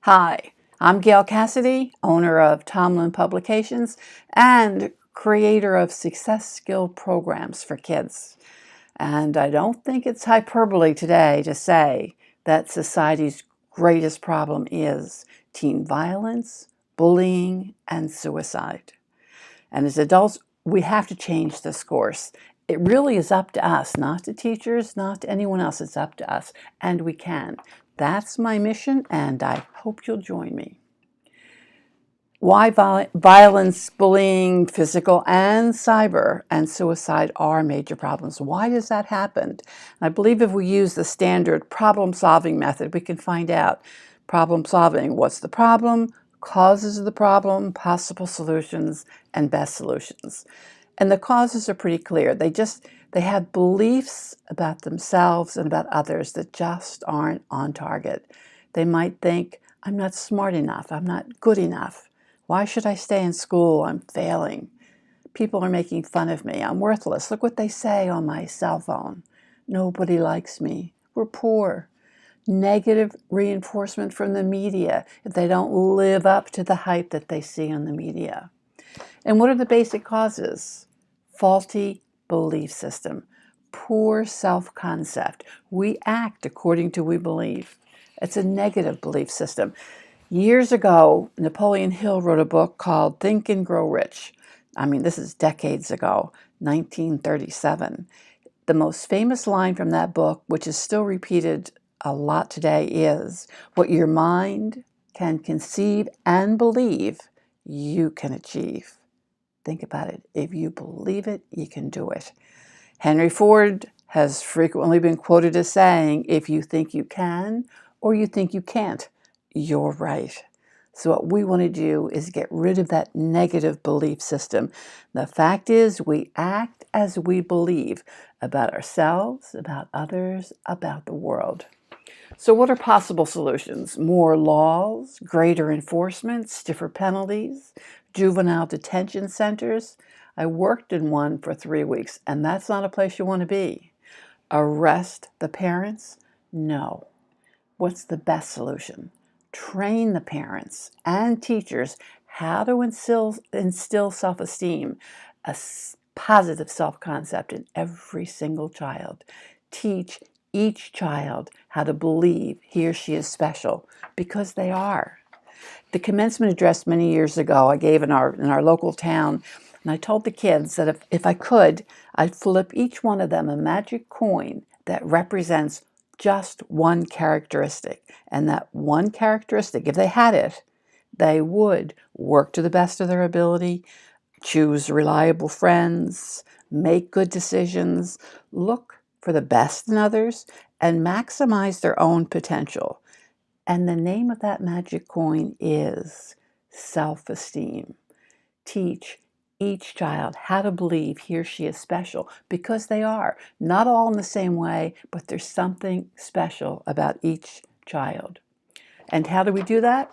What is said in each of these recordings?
Hi, I'm Gail Cassidy, owner of Tomlin Publications and creator of Success Skill Programs for Kids. And I don't think it's hyperbole today to say that society's greatest problem is teen violence, bullying, and suicide. And as adults, we have to change this course. It really is up to us, not to teachers, not to anyone else. It's up to us, and we can. That's my mission, and I hope you'll join me. Why violence, bullying, physical and cyber, and suicide are major problems. Why does that happen? I believe if we use the standard problem-solving method, we can find out. Problem solving, what's the problem, causes of the problem, possible solutions, and best solutions. And the causes are pretty clear. They have beliefs about themselves and about others that just aren't on target. They might think, I'm not smart enough, I'm not good enough. Why should I stay in school? I'm failing. People are making fun of me. I'm worthless. Look what they say on my cell phone. Nobody likes me. We're poor. Negative reinforcement from the media if they don't live up to the hype that they see on the media. And what are the basic causes? Faulty belief system, poor self-concept. We act according to what we believe. It's a negative belief system. Years ago, Napoleon Hill wrote a book called Think and Grow Rich. This is decades ago, 1937. The most famous line from that book, which is still repeated a lot today, is, what your mind can conceive and believe, you can achieve. Think about it. If you believe it, you can do it. Henry Ford has frequently been quoted as saying, if you think you can or you think you can't, you're right. So what we want to do is get rid of that negative belief system. The fact is, we act as we believe about ourselves, about others, about the world. So what are possible solutions? More laws, greater enforcement, stiffer penalties, juvenile detention centers. I worked in one for 3 weeks, and that's not a place you want to be. Arrest the parents? No. What's the best solution? Train the parents and teachers how to instill self-esteem, a positive self-concept in every single child. Teach each child how to believe he or she is special, because they are. The commencement address many years ago I gave in our local town, and I told the kids that if I could, I'd flip each one of them a magic coin that represents just one characteristic. And that one characteristic, if they had it, they would work to the best of their ability, choose reliable friends, make good decisions, look for the best in others, and maximize their own potential. And the name of that magic coin is self-esteem. Teach each child how to believe he or she is special, because they are. Not all in the same way, but there's something special about each child. And how do we do that?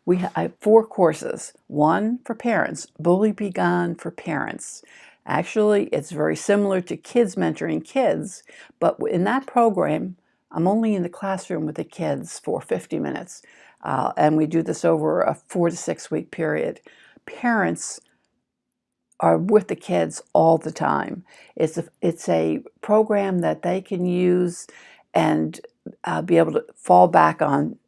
I have 4 courses. One for parents, Bully Be Gone for parents. Actually, it's very similar to Kids Mentoring Kids, but in that program, I'm only in the classroom with the kids for 50 minutes, and we do this over a 4 to 6 week period. Parents are with the kids all the time. It's a program that they can use and be able to fall back on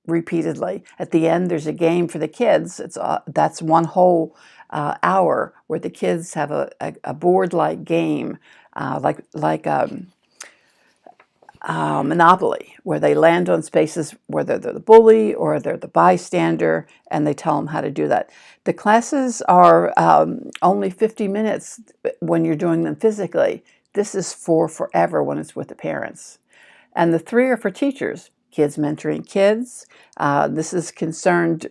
repeatedly. At the end, there's a game for the kids. That's one whole hour where the kids have a board-like game, like Monopoly, where they land on spaces whether they're the bully or they're the bystander, and they tell them how to do that. The classes are only 50 minutes when you're doing them physically. This is for forever when it's with the parents. And the 3 are for teachers. Kids Mentoring Kids. This is concerned,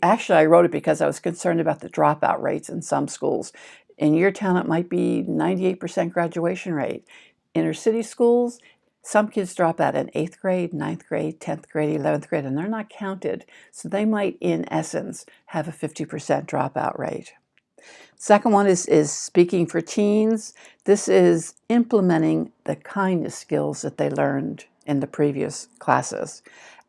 actually I wrote it because I was concerned about the dropout rates in some schools. In your town it might be 98% graduation rate. Inner city schools, some kids drop out in 8th grade, 9th grade, 10th grade, 11th grade, and they're not counted. So they might, in essence, have a 50% dropout rate. Second one is speaking for teens. This is implementing the kindness skills that they learned in the previous classes.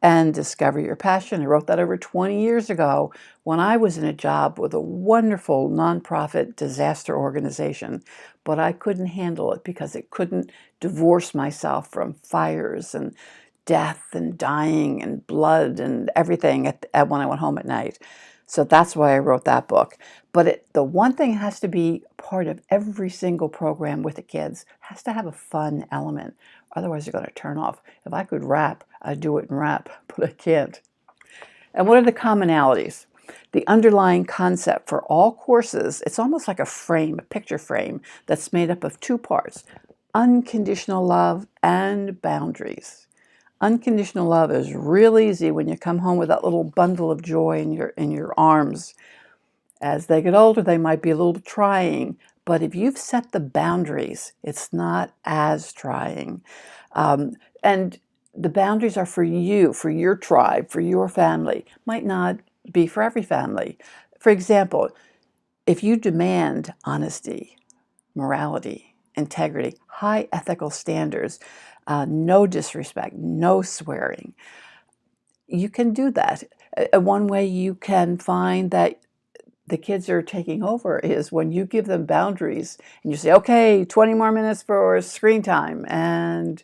and discover your passion. I wrote that over 20 years ago when I was in a job with a wonderful nonprofit disaster organization, but I couldn't handle it because it couldn't divorce myself from fires and death and dying and blood and everything when I went home at night. So that's why I wrote that book. But the one thing has to be part of every single program with the kids, has to have a fun element. Otherwise, they're going to turn off. If I could rap, I'd do it in rap, but I can't. And what are the commonalities? The underlying concept for all courses, it's almost like a frame, a picture frame, that's made up of two parts: unconditional love and boundaries. Unconditional love is real easy when you come home with that little bundle of joy in your arms. As they get older, they might be a little trying, but if you've set the boundaries, it's not as trying. And the boundaries are for you, for your tribe, for your family. Might not be for every family. For example, if you demand honesty, morality, integrity, high ethical standards, no disrespect, no swearing, you can do that. One way you can find that the kids are taking over is when you give them boundaries and you say, okay, 20 more minutes for screen time, and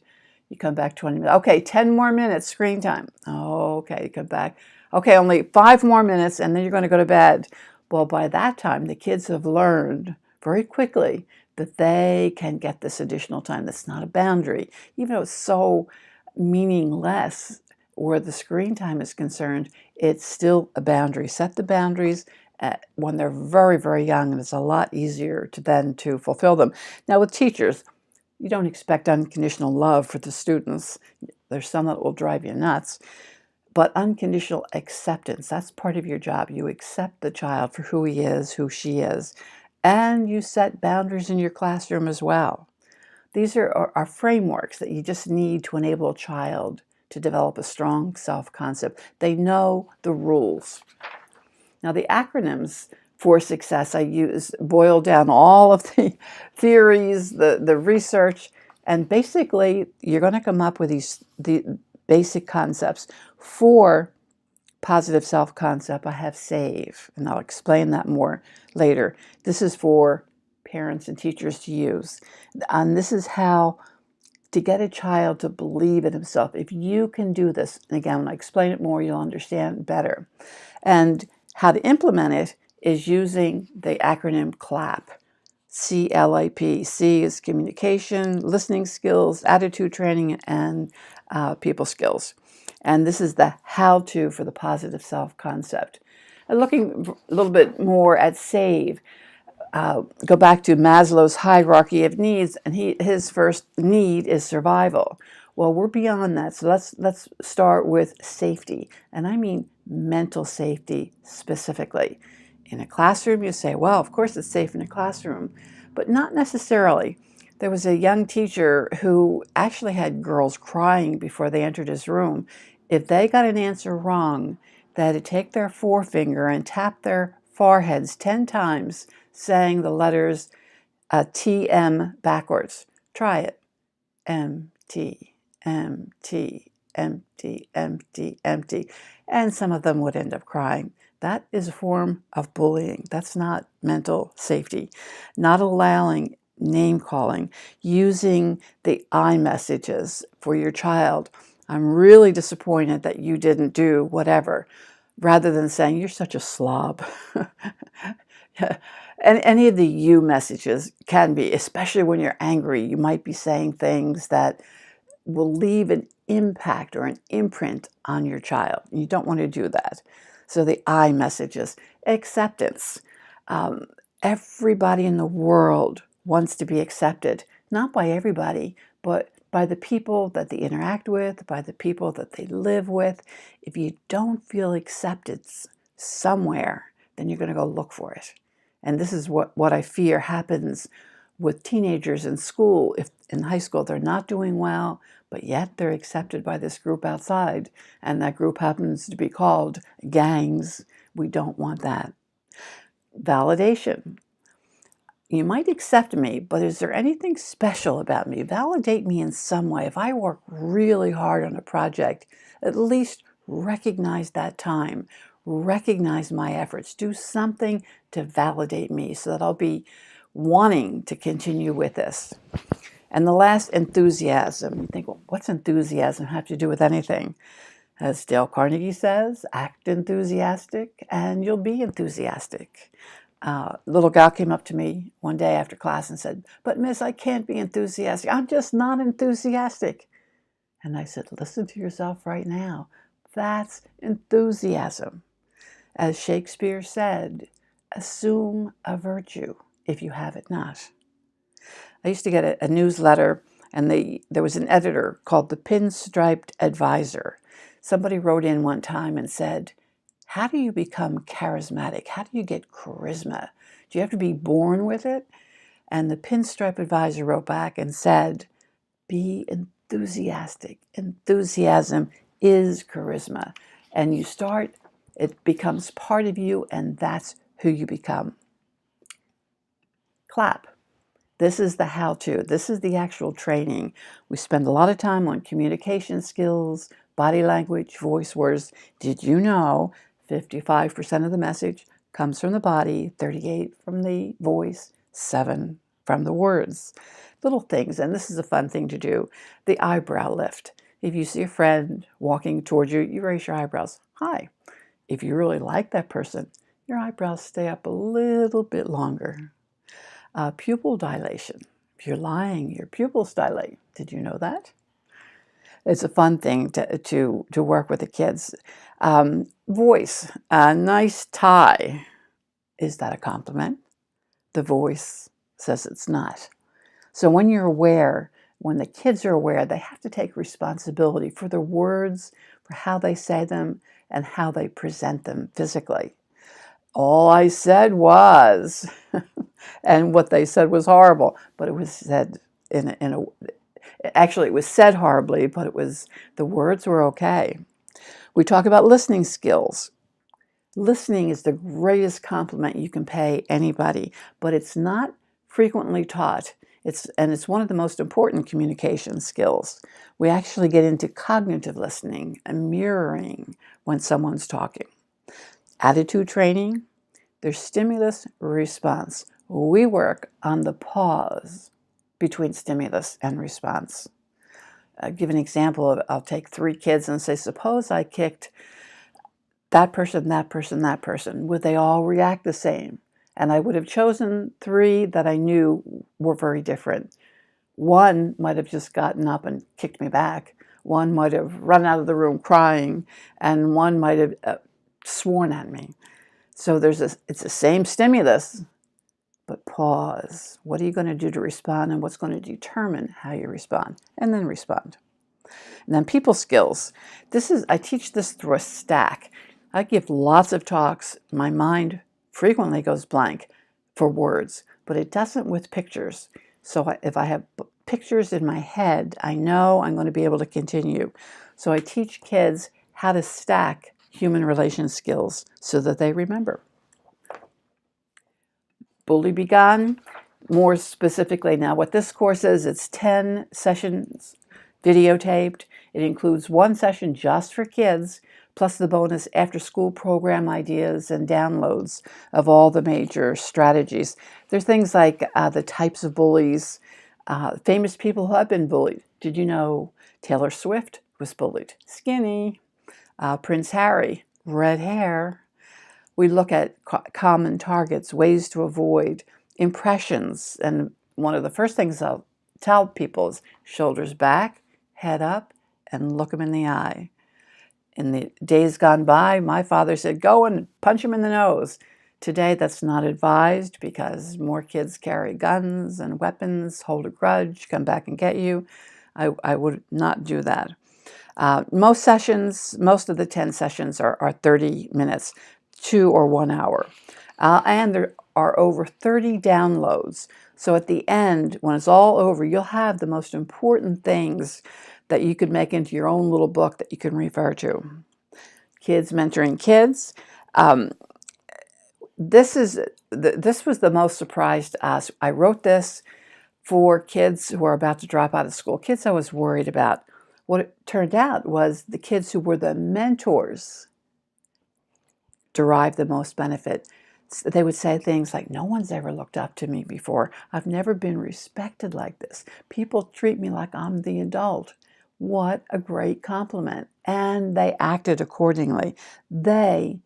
you come back 20 minutes. Okay, 10 more minutes screen time. Okay, you come back. Okay, only 5 more minutes, and then you're going to go to bed. Well, by that time, the kids have learned very quickly that they can get this additional time. That's not a boundary. Even though it's so meaningless where the screen time is concerned, it's still a boundary. Set the boundaries when they're very, very young, and it's a lot easier to fulfill them. Now, with teachers, you don't expect unconditional love for the students. There's some that will drive you nuts. But unconditional acceptance, that's part of your job. You accept the child for who he is, who she is, and you set boundaries in your classroom as well. These are frameworks that you just need to enable a child to develop a strong self-concept. They know the rules. Now, the acronyms for success I use boil down all of the theories, the research, and basically you're going to come up with the basic concepts. For positive self-concept, I have SAVE, and I'll explain that more later. This is for parents and teachers to use. And this is how to get a child to believe in himself. If you can do this, and again, when I explain it more, you'll understand better. And how to implement it is using the acronym CLAP. C-L-A-P. C is communication, listening skills, attitude training, and people skills. And this is the how-to for the positive self-concept. Looking a little bit more at SAVE, go back to Maslow's hierarchy of needs, and his first need is survival. Well, we're beyond that, so let's start with safety, and I mean mental safety specifically. In a classroom, you say, well, of course it's safe in a classroom, but not necessarily. There was a young teacher who actually had girls crying before they entered his room. If they got an answer wrong, they had to take their forefinger and tap their foreheads 10 times, saying the letters TM backwards. Try it. MT, empty, empty, empty, empty. And some of them would end up crying. That is a form of bullying. That's not mental safety. Not allowing name calling, using the I messages for your child. I'm really disappointed that you didn't do whatever, rather than saying, you're such a slob. And any of the you messages can be, especially when you're angry, you might be saying things that will leave an impact or an imprint on your child. You don't want to do that. So the I messages. Acceptance. Everybody in the world wants to be accepted. Not by everybody, but by the people that they interact with, by the people that they live with. If you don't feel accepted somewhere, then you're going to go look for it. And this is what I fear happens with teenagers in school. If in high school they're not doing well, but yet they're accepted by this group outside, and that group happens to be called gangs. We don't want that. Validation. You might accept me, but is there anything special about me? Validate me in some way. If I work really hard on a project, at least recognize that time, recognize my efforts, do something to validate me so that I'll be wanting to continue with this. And the last, enthusiasm. You think, well, what's enthusiasm have to do with anything? As Dale Carnegie says, act enthusiastic and you'll be enthusiastic. Little gal came up to me one day after class and said, "But Miss, I can't be enthusiastic. I'm just not enthusiastic." And I said, listen to yourself right now. That's enthusiasm. As Shakespeare said, assume a virtue if you have it not. I used to get a newsletter, and there was an editor called the Pinstriped Advisor. Somebody wrote in one time and said, how do you become charismatic? How do you get charisma? Do you have to be born with it? And the Pinstripe Advisor wrote back and said, be enthusiastic. Enthusiasm is charisma. And you start, it becomes part of you, and that's who you become. Clap. This is the how-to. This is the actual training. We spend a lot of time on communication skills, body language, voice words. Did you know 55% of the message comes from the body, 38% from the voice, 7% from the words? Little things, and this is a fun thing to do. The eyebrow lift. If you see a friend walking towards you, you raise your eyebrows. Hi. If you really like that person, your eyebrows stay up a little bit longer. Pupil dilation. If you're lying, your pupils dilate. Did you know that? It's a fun thing to work with the kids. Voice. A nice tie. Is that a compliment? The voice says it's not. So when you're aware, when the kids are aware, they have to take responsibility for their words, for how they say them, and how they present them physically. All I said was, and what they said was horrible, but it was said actually it was said horribly, but the words were okay. We talk about listening skills. Listening is the greatest compliment you can pay anybody, but it's not frequently taught. It's one of the most important communication skills. We actually get into cognitive listening and mirroring when someone's talking. Attitude training, there's stimulus response. We work on the pause between stimulus and response. I'll give an example. I'll take 3 kids and say, suppose I kicked that person, that person, that person. Would they all react the same? And I would have chosen 3 that I knew were very different. One might have just gotten up and kicked me back. One might have run out of the room crying, and one might have sworn at me. So it's the same stimulus, but pause. What are you going to do to respond, and what's going to determine how you respond? And then respond. And then people skills. I teach this through a stack. I give lots of talks. My mind frequently goes blank for words, but it doesn't with pictures. So if I have pictures in my head, I know I'm going to be able to continue. So I teach kids how to stack human relation skills so that they remember. Bully Be Gone. More specifically now, what this course is, it's 10 sessions videotaped. It includes 1 session just for kids, plus the bonus after-school program ideas and downloads of all the major strategies. There's things like the types of bullies, famous people who have been bullied. Did you know Taylor Swift was bullied? Skinny. Prince Harry, red hair. We look at common targets, ways to avoid, impressions. And one of the first things I'll tell people is shoulders back, head up, and look them in the eye. In the days gone by, my father said, go and punch him in the nose. Today, that's not advised because more kids carry guns and weapons, hold a grudge, come back and get you. I would not do that. Most of the 10 sessions are 30 minutes, 2 or 1 hour. And there are over 30 downloads. So at the end, when it's all over, you'll have the most important things that you could make into your own little book that you can refer to. Kids mentoring kids. This was the most surprise to us. I wrote this for kids who are about to drop out of school, kids I was worried about. what it turned out was the kids who were the mentors derived the most benefit. They would say things like, no one's ever looked up to me before. I've never been respected like this. People treat me like I'm the adult. What a great compliment. And they acted accordingly. They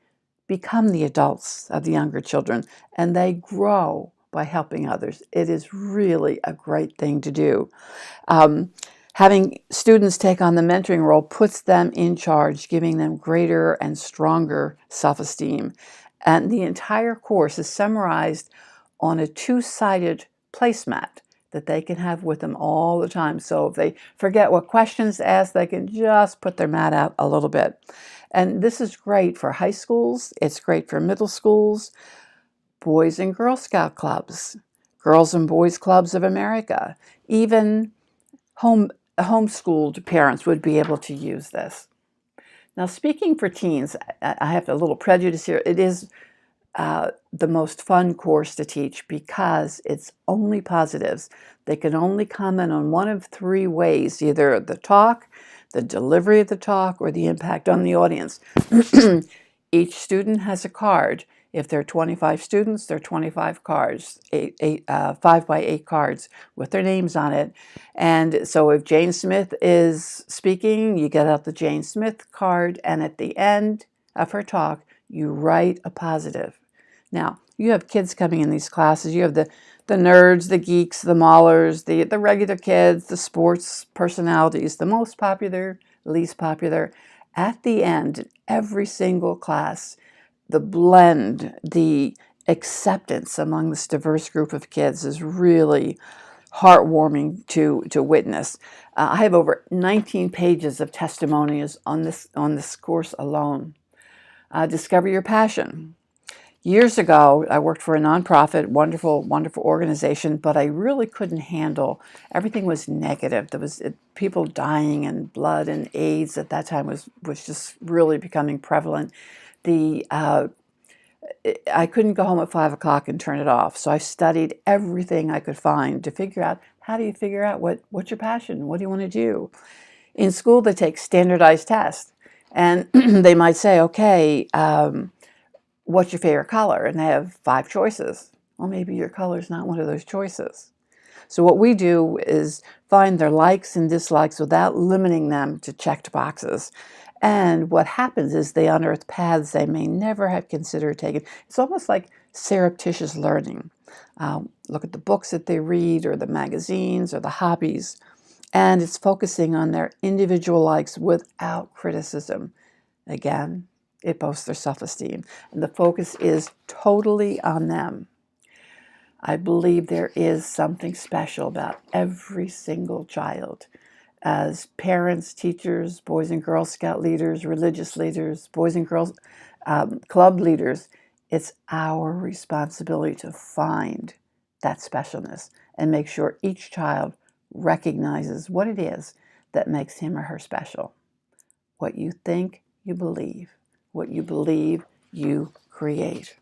become the adults of the younger children, and they grow by helping others. It is really a great thing to do. Having students take on the mentoring role puts them in charge, giving them greater and stronger self-esteem. And the entire course is summarized on a two-sided placemat that they can have with them all the time. So if they forget what questions to ask, they can just put their mat out a little bit. And this is great for high schools. It's great for middle schools, Boys and Girl Scout clubs, Girls and Boys Clubs of America, even homeschooled parents would be able to use this. Now, speaking for teens, I have a little prejudice here. It is the most fun course to teach because it's only positives. They can only comment on one of three ways, either the talk, the delivery of the talk, or the impact on the audience. Each student has a card. If there are 25 students, there are 25 cards, 5 by 8 cards with their names on it. And so if Jane Smith is speaking, you get out the Jane Smith card, and at the end of her talk, you write a positive. Now, you have kids coming in these classes. You have the nerds, the geeks, the maulers, the regular kids, the sports personalities, the most popular, least popular. At the end, every single class, the blend, the acceptance among this diverse group of kids is really heartwarming to witness. I have over 19 pages of testimonials on this course alone. Discover your passion. Years ago, I worked for a nonprofit, wonderful, wonderful organization, but I really couldn't handle, everything was negative. There was people dying, and blood and AIDS at that time was just really becoming prevalent. I couldn't go home at 5 o'clock and turn it off. So I studied everything I could find to figure out, how do you figure out what's your passion? What do you want to do? In school, they take standardized tests, and they might say, okay, what's your favorite color? And they have 5 choices. Well, maybe your color is not one of those choices. So what we do is find their likes and dislikes without limiting them to checked boxes. And what happens is they unearth paths they may never have considered taking. It's almost like surreptitious learning. Look at the books that they read, or the magazines, or the hobbies. And it's focusing on their individual likes without criticism. Again, it boosts their self-esteem. And the focus is totally on them. I believe there is something special about every single child. As parents, teachers, Boys and Girl Scout leaders, religious leaders, Boys and Girls Club leaders, it's our responsibility to find that specialness and make sure each child recognizes what it is that makes him or her special. What you think, you believe. What you believe, you create.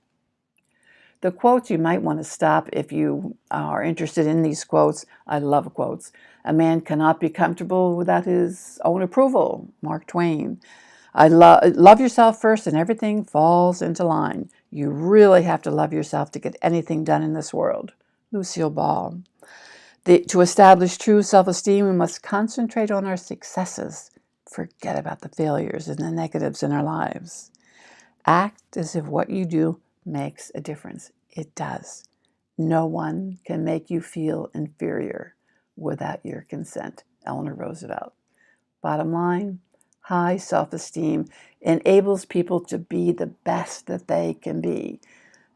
The quotes, you might want to stop if you are interested in these quotes. I love quotes. A man cannot be comfortable without his own approval, Mark Twain. Love yourself first and everything falls into line. You really have to love yourself to get anything done in this world, Lucille Ball. To establish true self-esteem, we must concentrate on our successes. Forget about the failures and the negatives in our lives. Act as if what you do makes a difference. It does. No one can make you feel inferior without your consent. Eleanor Roosevelt. Bottom line, high self-esteem enables people to be the best that they can be.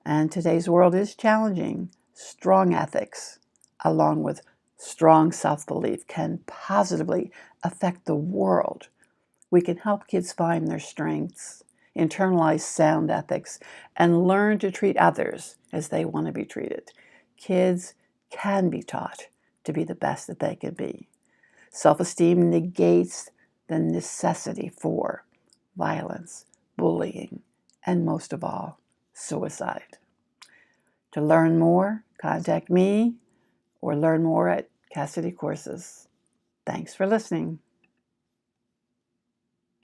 And today's world is challenging. Strong ethics, along with strong self-belief, can positively affect the world. We can help kids find their strengths, internalize sound ethics, and learn to treat others as they want to be treated. Kids can be taught to be the best that they can be. Self-esteem negates the necessity for violence, bullying, and most of all, suicide. To learn more, contact me or learn more at Cassidy Courses. Thanks for listening.